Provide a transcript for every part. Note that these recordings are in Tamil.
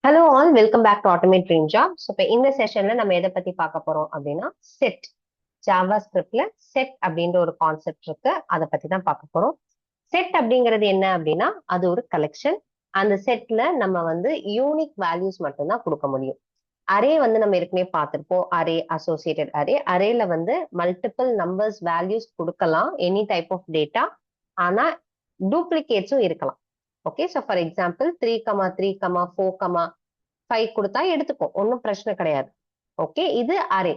Hello all welcome back to automate dream job. So இப்போ இந்த செஷன்ல நம்ம எதை பத்தி பார்க்க போறோம் அப்படின்னா செட். ஜாவா ஸ்கிரிப்ட்ல செட் அப்படின்ற ஒரு கான்செப்ட் இருக்கு, அதை பத்தி தான் பார்க்க போறோம். செட் அப்படிங்கிறது என்ன அப்படின்னா அது ஒரு கலெக்ஷன். அந்த செட்ல நம்ம வந்து யூனிக் வேல்யூஸ் மட்டும்தான் கொடுக்க முடியும். அரே வந்து நம்ம ஏற்கனவே பார்த்திருப்போம், அரே அசோசியேட்டட் அரே. அரேல வந்து மல்டிபிள் நம்பர்ஸ் வேல்யூஸ் கொடுக்கலாம், எனி டைப் ஆஃப் டேட்டா. ஆனா டூப்ளிகேட்ஸும் இருக்கலாம். ஓகே, ஸோ ஃபார் எக்ஸாம்பிள் 3,3,4,5 கொடுத்தா எடுத்துக்கும், ஒன்றும் பிரச்சனை கிடையாது. ஓகே, இது அரே.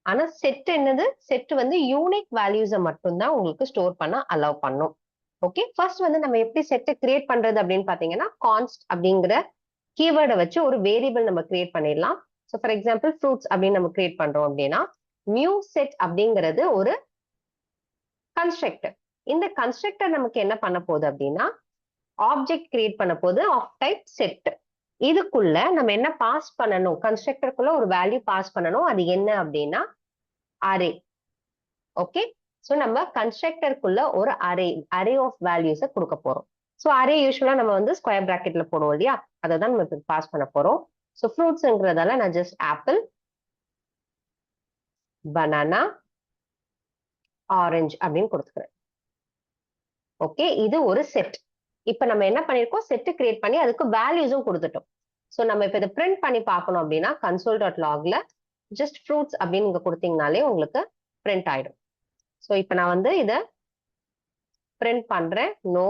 ஆனா செட் என்னது? செட் வந்து யூனிக் வேல்யூஸை மட்டும்தான் உங்களுக்கு ஸ்டோர் பண்ண அலோவ் பண்ணும். ஓகே, ஃபர்ஸ்ட் வந்து நம்ம எப்படி செட்டை கிரியேட் பண்றது அப்படின்னு பாத்தீங்கன்னா, கான்ஸ்ட் அப்படிங்கிற கீவேர்டை வச்சு ஒரு வேரியபிள் நம்ம கிரியேட் பண்ணிடலாம். ஸோ ஃபார் எக்ஸாம்பிள் ஃப்ரூட்ஸ் அப்படின்னு நம்ம கிரியேட் பண்றோம் அப்படின்னா, நியூ செட் அப்படிங்கிறது ஒரு கன்ஸ்ட்ரக்டர். இந்த கன்ஸ்ட்ரக்டர் நமக்கு என்ன பண்ண போகுது அப்படின்னா, ஆப்ஜெக்ட் கிரியேட் பண்ண போது ஆஃப் டைப் செட். இதுக்குள்ள நம்ம என்ன பாஸ் பண்ணணும், கன்ஸ்ட்ரக்டருக்குள்ள ஒரு வேல்யூ பாஸ் பண்ணணும். அது என்ன அப்படின்னா அரே. ஓகே, ஸோ நம்ம கன்ஸ்ட்ரக்டருக்குள்ள ஒரு அரே ஆஃப் வேல்யூஸை கொடுக்க போறோம். ஸோ அரே யூஸ்வலா நம்ம வந்து ஸ்கொயர் பிராக்கெட்ல போடுவோம் இல்லையா, அதை தான் நம்ம பாஸ் பண்ண போறோம். ஸோ ஃப்ரூட்ஸ்ங்கிறதால நான் ஜஸ்ட் ஆப்பிள், பனானா, ஆரஞ்சு அப்படின்னு கொடுத்துக்கிறேன். ஓகே, இது ஒரு செட். இப்ப நம்ம என்ன பண்ணிருக்கோம், செட் கிரியேட் பண்ணி அதுக்கு வேல்யூஸும் கொடுத்துட்டோம். ஸோ நம்ம இப்ப இதை பிரிண்ட் பண்ணி பார்க்கணும் அப்படின்னா console.logல ஜஸ்ட் ஃப்ரூட்ஸ் அப்படின்னு இங்க கொடுத்தீங்கனாலே உங்களுக்கு பிரிண்ட் ஆயிடும். ஸோ இப்ப நான் வந்து இதை பிரிண்ட் பண்றேன். நோ.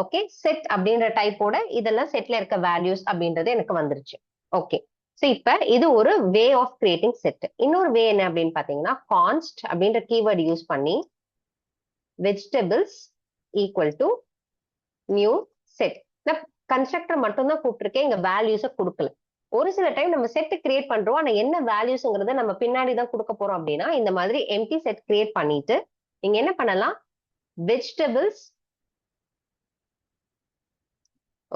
ஓகே, செட் அப்படின்ற டைப்போட இதெல்லாம் செட்ல இருக்க வேல்யூஸ் அப்படின்றது எனக்கு வந்துருச்சு. ஓகே, ஸோ இப்ப இது ஒரு வே ஆஃப் கிரியேட்டிங் செட். இன்னொரு வே என்ன அப்படின்னு பாத்தீங்கன்னா, கான்ஸ்ட் அப்படின்ற கீவேர்ட் யூஸ் பண்ணி vegetables equal to new set. நான் கன்ஸ்ட்ரக்டர் மட்டும் தான் கூப்பிட்டுருக்கேன், இங்க வேல்யூஸை கொடுக்கல. ஒரு சில டைம் நம்ம செட் கிரியேட் பண்றோம், ஆனா என்ன வேல்யூஸ்ங்கிறத நம்ம பின்னாடி தான் கொடுக்க போறோம் அப்படின்னா, இந்த மாதிரி எம்டி செட் கிரியேட் பண்ணிட்டு நீங்க என்ன பண்ணலாம், vegetables.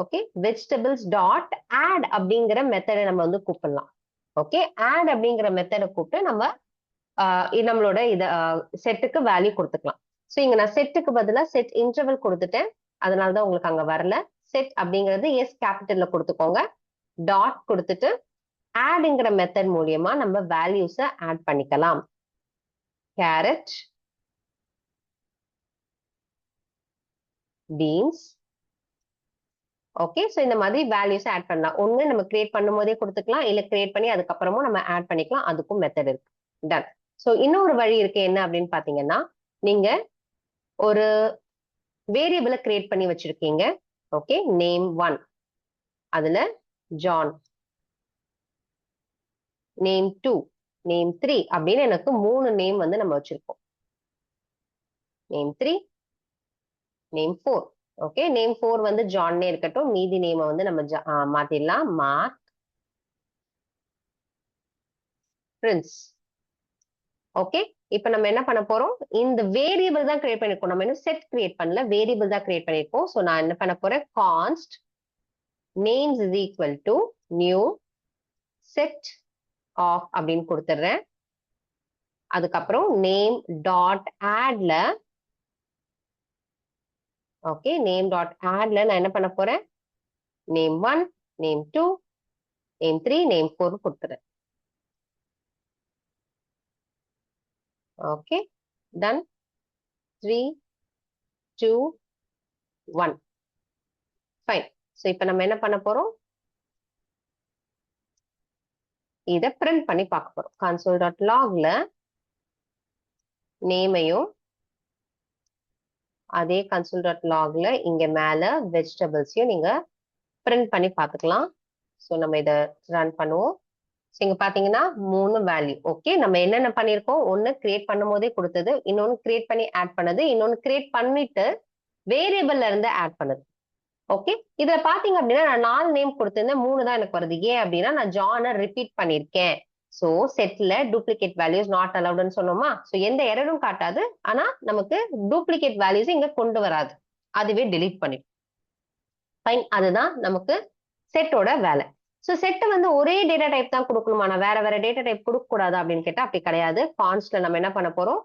Okay, vegetables dot add அப்படிங்கிற மெத்தடை நம்ம வந்து கூப்பிடலாம். ஓகே, ஆட் அப்படிங்கிற மெத்தடை கூப்பிட்டு நம்ம நம்மளோட இத செட்டுக்கு வேல்யூ கொடுத்துக்கலாம். ஸோ இங்க நான் செட்டுக்கு பதிலாக செட் இன்டர்வல் கொடுத்துட்டேன், அதனாலதான் உங்களுக்கு அங்க வரல. செட் அப்படிங்கிறது எஸ் கேபிட்டல்ல கொடுத்துக்கோங்க. டாட் கொடுத்துட்டு ஆட்ங்கிற மெத்தட் மூலியமா நம்ம வேல்யூஸை ஆட் பண்ணிக்கலாம். Carrot, beans. ஓகே, ஸோ இந்த மாதிரி வேல்யூஸ் ஆட் பண்ணலாம். ஒண்ணு நம்ம கிரியேட் பண்ணும் போதே கொடுத்துக்கலாம், இல்ல கிரியேட் பண்ணி அதுக்கப்புறமும் நம்ம ஆட் பண்ணிக்கலாம், அதுக்கும் மெத்தட் இருக்கு. டன். ஸோ இன்னொரு வழி இருக்கு, என்ன அப்படின்னு பாத்தீங்கன்னா, நீங்க ஒரு வேரியபிளை கிரியேட் பண்ணி வச்சிருக்கீங்க. ஓகே, நேம் 1, அதுல ஜான், நேம் 2, நேம் 3 அப்படின்னு எனக்கு 3 நேம் வந்து நம்ம வச்சிருக்கோம். Name 3, name 4. ஓகே, நேம் 4 வந்து ஜான்னே இருக்கட்டும், மீதி நேம் வந்து நம்ம மாத்திடலாம். Mark, Prince. ஓகே, இப்ப நம்ம என்ன பண்ண போறோம், இந்த வேரியபிள் தான் கிரியேட் பண்ணிருக்கோம், நம்ம இன்னும் செட் கிரியேட் பண்ணல, வேரியபிள் தான் கிரியேட் பண்ணிருக்கோம். ஸோ நான் என்ன பண்ண போறேன், const names is equal to new set of அப்படின்னு கொடுத்துடுறேன். அதுக்கப்புறம் நேம் டாட் ஆட்ல, ஓகே, நேம் டாட் ஆட்ல நான் என்ன பண்ண போறேன், நேம் 1, நேம் 2, நேம் 3, நேம் 4 கொடுத்துறேன். Okay, ton. 3, 2, 1. ஃபைன். ஸோ இப்போ நம்ம என்ன பண்ண போறோம், இதை பிரிண்ட் பண்ணி பார்க்க போறோம். console.logல நேமையும் அதே console.logல இங்க மேல வெஜிடபிள்ஸையும் நீங்க பிரிண்ட் பண்ணி பார்த்துக்கலாம். ஸோ நம்ம இதை ரன் பண்ணுவோம். இங்க பாத்தீங்கன்னா 3 வேல்யூ. ஓகே, நம்ம என்னென்ன பண்ணிருக்கோம், ஒன்னு கிரியேட் பண்ணும் போதே கொடுத்தது, இன்னொன்னு கிரியேட் பண்ணி ஆட் பண்ணது, இன்னொன்னு கிரியேட் பண்ணிட்டு வேரியபிள்ல இருந்து ஆட் பண்ணது. ஓகே, இதுல பாத்தீங்க அப்படின்னா நான் 4 நேம் கொடுத்திருந்தேன், 3 தான் எனக்கு வருது. ஏன் அப்படின்னா நான் ஜானை ரிப்பீட் பண்ணிருக்கேன். சோ செட்ல டூப்ளிகேட் வேல்யூஸ் நாட் அலவுட்னு சொன்னோமா, சோ எந்த எரரும் காட்டாது, ஆனா நமக்கு டூப்ளிகேட் வேல்யூஸ் இங்க கொண்டு வராது, அதுவே டெலீட் பண்ணிடும். ஃபைன், அதுதான் நமக்கு செட்டோட வேலை. ஸோ செட்டை வந்து ஒரே டேட்டா டைப் தான் கொடுக்கணுமா, நான் வேற வேற டேட்டா டைப் கொடுக்க கூடாது அப்படின்னு கேட்டா அப்படி கிடையாது. கான்ஸ்ட்ல நம்ம என்ன பண்ண போறோம்,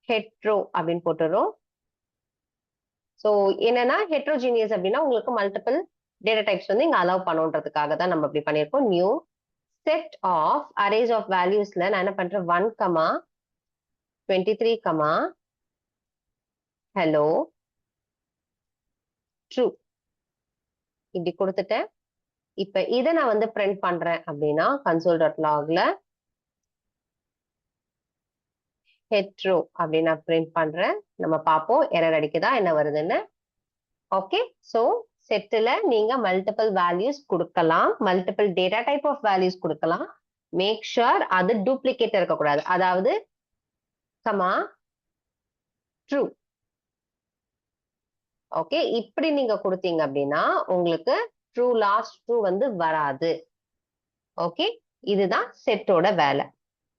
ஹெட்ரோ அப்படின்னு போட்டுறோம். ஸோ என்னன்னா ஹெட்ரோஜீனியஸ் அப்படின்னா உங்களுக்கு மல்டிபிள் டேட்டா டைப்ஸ் வந்து இங்க அலோவ் பண்ணுன்றதுக்காக தான் நம்ம இப்படி பண்ணியிருக்கோம். New set of arrays of வேல்யூஸ்ல நான் என்ன பண்றேன் 1, 23, hello true இப்படி கொடுத்துட்டேன். இப்ப இதை நான் வந்து பிரிண்ட் பண்றேன் அப்படின்னா console.logல head true அப்படின்னு நான் பிரிண்ட் பண்றேன். நம்ம பார்ப்போம் எரர் அடிக்குதா என்ன வருதுன்னு. ஓகே, சோ செட்ல நீங்க மல்டிபிள் வேல்யூஸ் கொடுக்கலாம், multiple data type of values கொடுக்கலாம். மேக் ஷூர் அது டூப்ளிகேட் இருக்கக்கூடாது. அதாவது கமா ட்ரூ. ஓகே, இப்படி நீங்க கொடுத்தீங்க அப்படின்னா உங்களுக்கு ட்ரூ லாஸ்ட் ட்ரூ வந்து வராது. ஓகே, இதுதான் செட்டோட வேலை.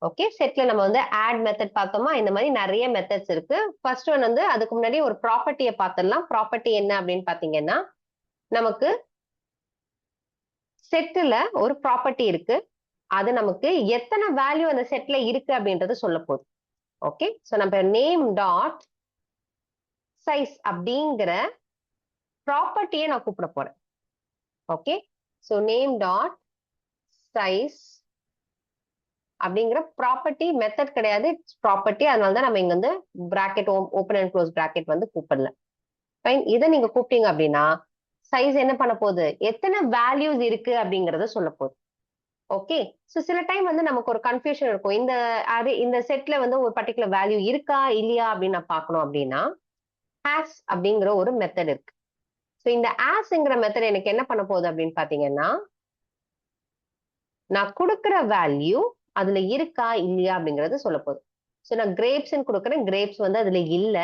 ஓகே, செட்ல நம்ம வந்து ஆட் மெத்தட் பார்த்தோமா, இந்த மாதிரி நிறைய மெத்தட்ஸ் இருக்கு. ஃபர்ஸ்ட் ஒன் வந்து அதுக்கு முன்னாடி ஒரு ப்ராப்பர்ட்டியை பார்த்துடலாம். ப்ராப்பர்ட்டி என்ன அப்படின்னு பாத்தீங்கன்னா, நமக்கு செட்ல ஒரு ப்ராப்பர்ட்டி இருக்கு, அது நமக்கு எத்தனை வேல்யூ அந்த செட்ல இருக்கு அப்படின்றது சொல்ல போகுது. ஓகே, சோ நம்ம நேம் டாட் சைஸ் அப்படிங்கிற ப்ராப்பர்ட்டியை நான் கூப்பிட போறேன். Okay, so name dot size அப்படிங்கிற ப்ராப்பர்ட்டி மெத்தட் கிடையாது, ப்ராப்பர்ட்டி. அதனால தான் நம்ம இங்க வந்து bracket open and close bracket வந்து கூப்பிடல. ஃபைன், இதை நீங்க கூப்பிட்டீங்க அப்படின்னா சைஸ் என்ன பண்ண போகுது, எத்தனை வேல்யூஸ் இருக்கு அப்படிங்கறத சொல்ல போகுது. ஓகே, சோ சில டைம் வந்து நமக்கு ஒரு கன்ஃபியூஷன் இருக்கும், இந்த செட்ல வந்து ஒரு பர்டிகுலர் வேல்யூ இருக்கா இல்லையா அப்படின்னு நான் பார்க்கணும் அப்படின்னா ஆஸ் அப்படிங்கிற ஒரு மெத்தட் இருக்கு. சோ இந்த ஆஸ்ங்கிற மெத்தட் எனக்கு என்ன பண்ண போகுது அப்படின்னு பாத்தீங்கன்னா, நான் கொடுக்குற வேல்யூ அதுல இருக்கா இல்லையா அப்படிங்கறது சொல்ல போகுது. சோ நான் கிரேப்ஸ் கொடுக்குறேன், கிரேப்ஸ் வந்து அதுல இல்ல.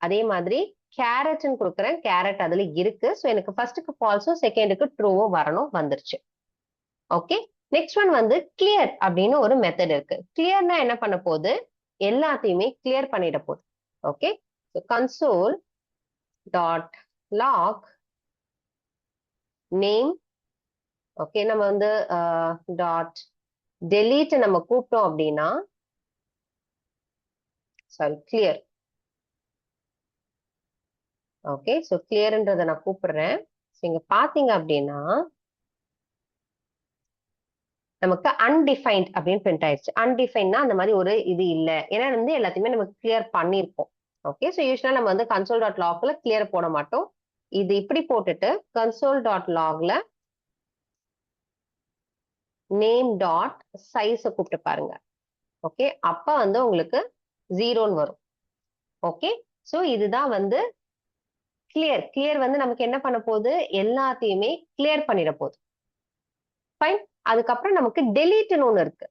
அதே மாதிரி கேரட் கொடுக்குறேன், கேரட் அதுல இருக்கு. சோ எனக்கு ஃபர்ஸ்ட்க்கு ஃபால்ஸும் செகண்டுக்கு ட்ரூவும் வரணும், வந்துருச்சு. ஓகே, நெக்ஸ்ட் ஒன் வந்து கிளியர் அப்படின்னு ஒரு மெத்தட் இருக்கு. கிளியர்னா என்ன பண்ண போகுது, எல்லாத்தையுமே கிளியர் பண்ணிட போகுது. Okay, console dot log name. Okay, நம்ம வந்து டாட் டெலீட் நம்ம கூப்பிட்டோம் அப்படின்னா, சாரி கிளியர். ஓகே, சோ கிளியர்ன்றதை நான் கூப்பிடுறேன். இங்க பாத்தீங்க அப்படின்னா நமக்கு அன்டிஃபைன்ட் அப்படின்னு பிரிண்ட் ஆயிடுச்சு. அன்டிஃபைன்னா அந்த மாதிரி ஒரு இது இல்லை, ஏன்னா வந்து எல்லாத்தையுமே நம்ம கிளியர் பண்ணிருப்போம். ஓகே, சோ யூஸ்வலா நம்ம வந்து கன்சோல் டாட் லாக்ல கிளியர் போட மாட்டோம். இது இப்படி போட்டுட்டு கன்சோல் டாட் லாக்ல நேம் டாட் சைஸ் கூப்பிட்டு பாருங்க. ஓகே, அப்ப வந்து உங்களுக்கு 0ன்னு வரும். ஓகே, சோ இதுதான் வந்து கிளியர். கிளியர் வந்து நமக்கு என்ன பண்ண போகுது, எல்லாத்தையுமே கிளியர் பண்ணிட போகுது. ஃபைன், அதுக்கப்புறம் நமக்கு டெலீட்னு ஒண்ணு இருக்கு,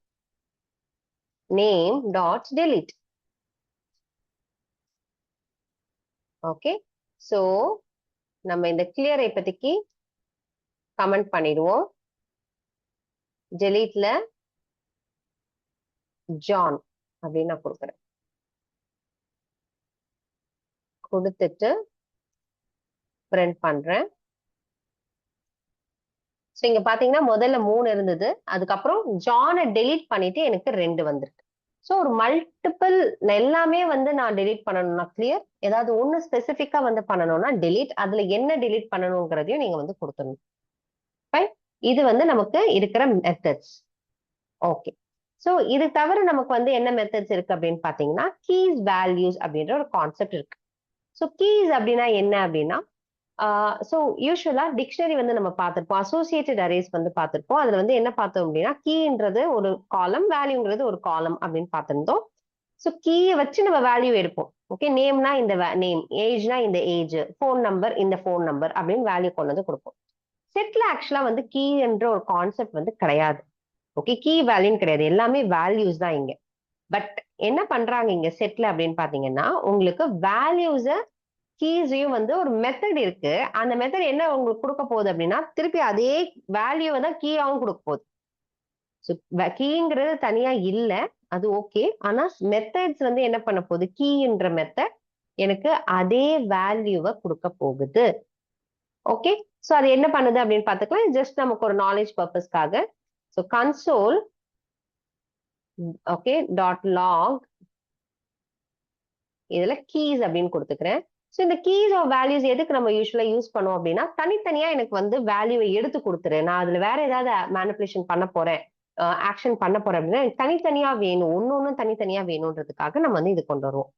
name dot delete. Okay, so நம்ம இந்த கிளியரை இப்போதைக்கு கமெண்ட் பண்ணிடுவோம். டெலீட்ல ஜான் அப்படின்னு நான் கொடுக்குறேன். கொடுத்துட்டு பிரிண்ட் பண்றேன். சோ இங்க பாத்தீங்கன்னா முதல்ல 3 இருந்தது, அதுக்கப்புறம் ஜானை டெலீட் பண்ணிட்டு எனக்கு 2 வந்திருக்கு. சோ ஒரு மல்டிபிள் எல்லாமே வந்து நான் டெலீட் பண்ணணும்னா கிளியர், ஏதாவது ஒண்ணு ஸ்பெசிபிக்கா வந்து பண்ணணும்னா டெலீட். அதுல என்ன டெலீட் பண்ணணுங்கிறதையும் நீங்க வந்து கொடுத்துடணும். இது வந்து நமக்கு இருக்கிற மெத்தட்ஸ். ஓகே, சோ இது தவிர நமக்கு வந்து என்ன மெத்தட்ஸ் இருக்கு அப்படின்னு பாத்தீங்கன்னா, கீஸ் வேல்யூஸ் அப்படின்ற ஒரு கான்செப்ட் இருக்கு. சோ கீஸ் அப்படின்னா என்ன அப்படின்னா, சோ யூஸ்வலா டிக்ஷனரி வந்து நம்ம பார்த்திருப்போம், அசோசியேட்டட் அரேஸ் வந்து பார்த்திருப்போம். அதுல வந்து என்ன பார்த்தோம் அப்படின்னா, கீன்றது ஒரு காலம், வேல்யூங்கிறது ஒரு காலம் அப்படின்னு பார்த்திருந்தோம். சோ கீயை வச்சு நம்ம வேல்யூ எடுப்போம். ஓகே, நேம்னா இந்த நேம், ஏஜ்னா இந்த ஏஜ், போன் நம்பர் இந்த போன் நம்பர் அப்படின்னு வேல்யூ கொண்டு வந்து கொடுப்போம். செட்ல ஆக்சுவலா வந்து கீ என்ற ஒரு கான்செப்ட் வந்து கிடையாது. ஓகே, கீ வேல்யூன்னு கிடையாது, எல்லாமே வேல்யூஸ் தான் இங்க. பட் என்ன பண்றாங்க இங்க செட்ல அப்படின்னு பாத்தீங்கன்னா, உங்களுக்கு வேல்யூஸ கீஸையும் வந்து ஒரு மெத்தட் இருக்கு. அந்த மெத்தட் என்ன உங்களுக்கு கொடுக்க போகுது அப்படின்னா, திருப்பி அதே வேல்யூவை தான் கீயாவும் கொடுக்க போகுது. கீங்கிறது தனியா இல்ல, அது ஓகே. ஆனா மெத்தட்ஸ் வந்து என்ன பண்ண போகுது, கீன்ற மெத்தட் எனக்கு அதே வேல்யூவை கொடுக்க போகுது. ஓகே, சோ அது என்ன பண்ணுது அப்படின்னு பாத்துக்கலாம், ஜஸ்ட் நமக்கு ஒரு நாலேஜ் பர்பஸ்க்காக. So console okay dot log, இதுல கீஸ் அப்படின்னு கொடுத்துக்கிறேன். ஸோ இந்த கீஸ் ஆஃப் வேல்யூஸ் எதுக்கு நம்ம யூஸ்வலா யூஸ் பண்ணுவோம் அப்படின்னா, தனித்தனியா எனக்கு வந்து வேல்யூவை எடுத்து கொடுத்துரு, நான் அதுல வேற ஏதாவது மேனிபுலேஷன் பண்ண போறேன், ஆக்ஷன் பண்ண போறேன் அப்படின்னா எனக்கு தனித்தனியா வேணும், ஒன்னொன்னு தனித்தனியா வேணும்ன்றதுக்காக நம்ம வந்து இது கொண்டு வருவோம்.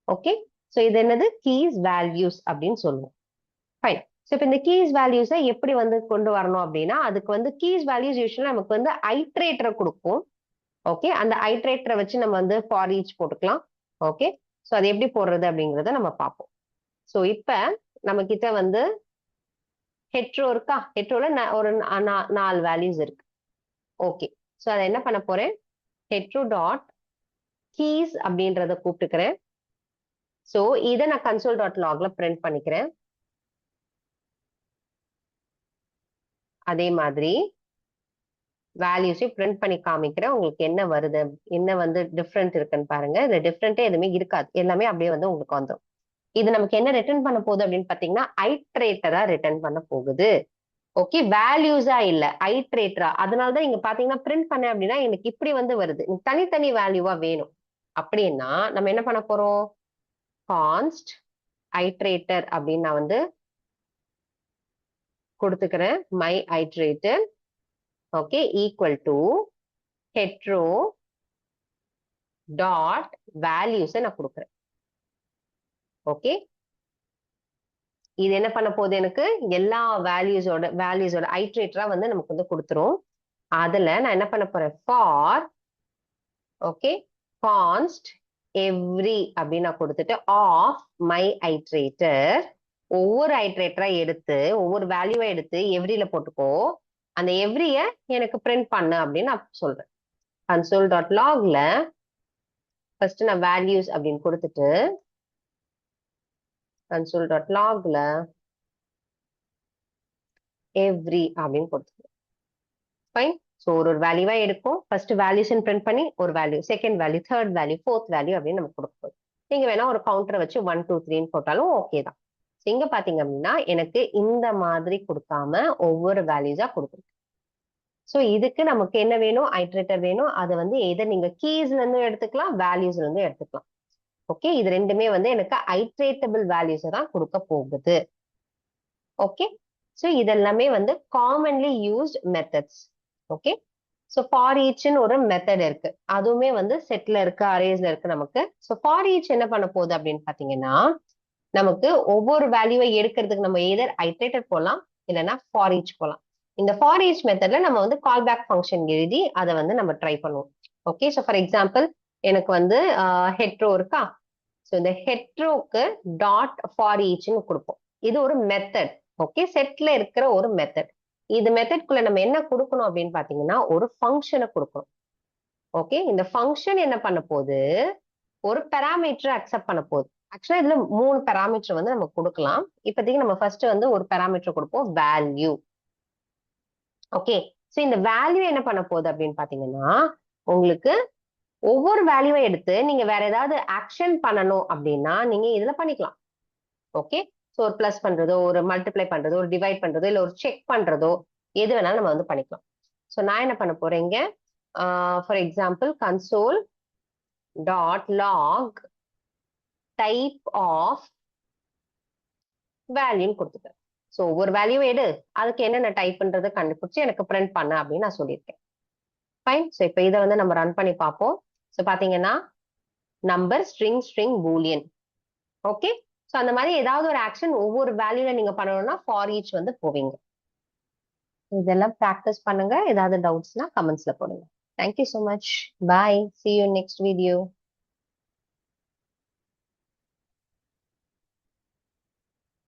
ஓகே, ஸோ இது என்னது கீஸ் வேல்யூஸ் அப்படின்னு சொல்லுவோம். ஃபைன். ஸோ இப்போ இந்த கீஸ் வேல்யூஸை எப்படி வந்து கொண்டு வரணும் அப்படின்னா, அதுக்கு வந்து கீஸ் வேல்யூஸ் யூஸ்வலா நமக்கு வந்து ஐட்ரேட்டரை கொடுக்கும். ஓகே, அந்த ஐட்ரேட்டரை வச்சு நம்ம வந்து ஃபார் ஈச் போட்டுக்கலாம். ஓகே, ஸோ அது எப்படி போடுறது அப்படிங்கிறத நம்ம பார்ப்போம். ஸோ இப்ப நம்ம கிட்ட வந்து ஹெட்ரோ இருக்கா, ஹெட்ரோல ஒரு 4 வேல்யூஸ் இருக்கு. ஓகே, ஸோ அதை என்ன பண்ண போறேன், ஹெட்ரோ டாட் கீஸ் அப்படின்றத கூப்பிட்டுக்கிறேன். ஸோ இதை நான் கன்சோல் டாட் லாக்ல பிரிண்ட் பண்ணிக்கிறேன். அதே மாதிரி வேல்யூஸையும் பிரிண்ட் பண்ணி காமிக்கிறேன். உங்களுக்கு என்ன வருது, என்ன வந்து டிஃப்ரெண்ட் இருக்குன்னு பாருங்க. இது டிஃப்ரெண்டே எதுவுமே இருக்காது, எல்லாமே அப்படியே வந்து உங்களுக்கு வந்துடும். இது நமக்கு என்ன ரிட்டர்ன் பண்ண போகுது அப்படின்னு பாத்தீங்கன்னா, ஐட்ரேட்டரா ரிட்டர்ன் பண்ண போகுது. ஓகே, வேல்யூஸா இல்ல, ஐட்ரேட்டரா. அதனாலதான் இங்க பாத்தீங்கன்னா பிரிண்ட் பண்ண அப்படின்னா எனக்கு இப்படி வந்து வருது, தனித்தனி வேல்யூவா வேணும் அப்படின்னா நம்ம என்ன பண்ண போறோம், கான்ஸ்ட் ஐட்ரேட்டர் அப்படின்னு நான் வந்து கொடுத்துக்கிறேன். My iterator okay equal to hetero dot values நான் கொடுக்குறேன். ஓகே, இது என்ன பண்ண போகுது, எனக்கு எல்லா வேல்யூஸோட ஐட்ரேட்டரா வந்து நமக்கு வந்து கொடுத்துரும். அதுல நான் என்ன பண்ண போறேன், ஃபார் ஓகே கான்ஸ்ட் எவ்ரி அப்படின்னு நான் கொடுத்துட்டு ஆஃப் மை ஐட்ரேட்டர், ஒவ்வொரு ஐட்ரேட்டரா எடுத்து ஒவ்வொரு வேல்யூவா எடுத்து எவ்ரியில போட்டுக்கோ, அந்த எவ்ரிய எனக்கு பிரிண்ட் பண்ணு அப்படின்னு நான் சொல்றேன். கன்சோல் டாட் லாக்ல ஃபர்ஸ்ட் நான் வேல்யூஸ் அப்படின்னு கொடுத்துட்டு கன்சோல் டாட் லாக்ல எவ்ரி அப்படின்னு கொடுத்துருக்கேன். ஃபைன். ஸோ ஒரு வேல்யூவா எடுக்கும், ஃபர்ஸ்ட் வேல்யூஸ் பிரிண்ட் பண்ணி ஒரு value, second value, third value, fourth value அப்படின்னு நமக்கு கொடுக்கும். நீங்க வேணா ஒரு கவுண்டரை வச்சு 1 2 3 போட்டாலும் ஓகே தான். இங்க பாத்தீங்க அப்படின்னா எனக்கு இந்த மாதிரி கொடுக்காம ஒவ்வொரு வேல்யூஸா கொடுத்துருக்கு. ஸோ இதுக்கு நமக்கு என்ன வேணும், ஐட்ரேட்டர் வேணும். அதை வந்து எதை நீங்க கீஸ்ல இருந்து எடுத்துக்கலாம், வேல்யூஸ்ல இருந்து எடுத்துக்கலாம். ஓகே, இது ரெண்டுமே வந்து எனக்கு ஐட்ரேட்டபிள் வேல்யூஸ் தான் கொடுக்க போகுது. ஓகே, ஸோ இதெல்லாமே வந்து commonly used methods. Okay, so for ஈச்னு ஒரு மெத்தட் இருக்கு, அதுவுமே வந்து செட்ல இருக்கு, அரேஸ்ல இருக்கு நமக்கு. ஸோ ஃபார் ஈச் என்ன பண்ண போகுது அப்படின்னு பாத்தீங்கன்னா, நமக்கு ஒவ்வொரு வேல்யூவை எடுக்கிறதுக்கு நம்ம எதர் ஐட்ரேட்டர் போகலாம், இல்லைன்னா ஃபார் ஈச் போகலாம். இந்த ஃபார் ஈச் மெத்தட்ல நம்ம வந்து கால் பேக் ஃபங்க்ஷன் எழுதி அதை வந்து நம்ம ட்ரை பண்ணுவோம். ஓகே, ஸோ ஃபார் எக்ஸாம்பிள் எனக்கு வந்து ஹெட்ரோ இருக்கா, ஸோ இந்த ஹெட்ரோக்கு டாட் ஃபார் ஈச்னு கொடுப்போம். இது ஒரு மெத்தட். ஓகே, செட்ல இருக்கிற ஒரு மெத்தட். இது மெத்தட்குள்ள நம்ம என்ன கொடுக்கணும் அப்படின்னு பாத்தீங்கன்னா, ஒரு ஃபங்க்ஷனை கொடுக்கணும். ஓகே, இந்த ஃபங்க்ஷன் என்ன பண்ண போகுது, ஒரு பாராமீட்டர் அக்செப்ட் பண்ண போகுது. ஆக்சுவலா இதுல 3 பாராமீட்டர் வந்து நம்ம கொடுக்கலாம். இப்போதைக்கு நம்ம ஃபர்ஸ்ட் வந்து ஒரு பாராமீட்டர் கொடுப்போம், வேல்யூ. ஓகே, சோ இந்த வேல்யூ என்ன பண்ண போகுது அப்படின்னு பாத்தீங்கன்னா, உங்களுக்கு ஒவ்வொரு வேல்யூவை எடுத்து நீங்க வேற ஏதாவது ஆக்ஷன் பண்ணணும் அப்படின்னா நீங்க இதுல பண்ணிக்கலாம். ஓகே, சோ ஒரு பிளஸ் பண்றதோ, ஒரு மல்டிப்ளை பண்றதோ, ஒரு டிவைட் பண்றதோ, இல்ல ஒரு செக் பண்றதோ எது வேணாலும் நம்ம வந்து பண்ணிக்கலாம். சோ நான் என்ன பண்ண போறேன் இங்க, for example console dot log type of வேல்யூன்னு கொடுத்துட்டேன். ஸோ ஒவ்வொரு வேல்யூ எடு, அதுக்கு என்னென்ன டைப்ன்றதை கண்டுபிடிச்சு எனக்கு பிரிண்ட் பண்ண அப்படின்னு நான் சொல்லியிருக்கேன். ஃபைன். ஸோ இப்போ இதை வந்து நம்ம ரன் பண்ணி பார்ப்போம். ஸோ பார்த்தீங்கன்னா number, string, string, Boolean. Okay, so அந்த மாதிரி ஏதாவது ஒரு ஆக்ஷன் ஒவ்வொரு வேல்யூல நீங்க பண்ணணும்னா ஃபார் ஈச் வந்து போவீங்க. இதெல்லாம் ப்ராக்டிஸ் பண்ணுங்க. ஏதாவது டவுட்ஸ்னா கமெண்ட்ஸ்ல போடுங்க. Thank you so much. Bye. See you in next video.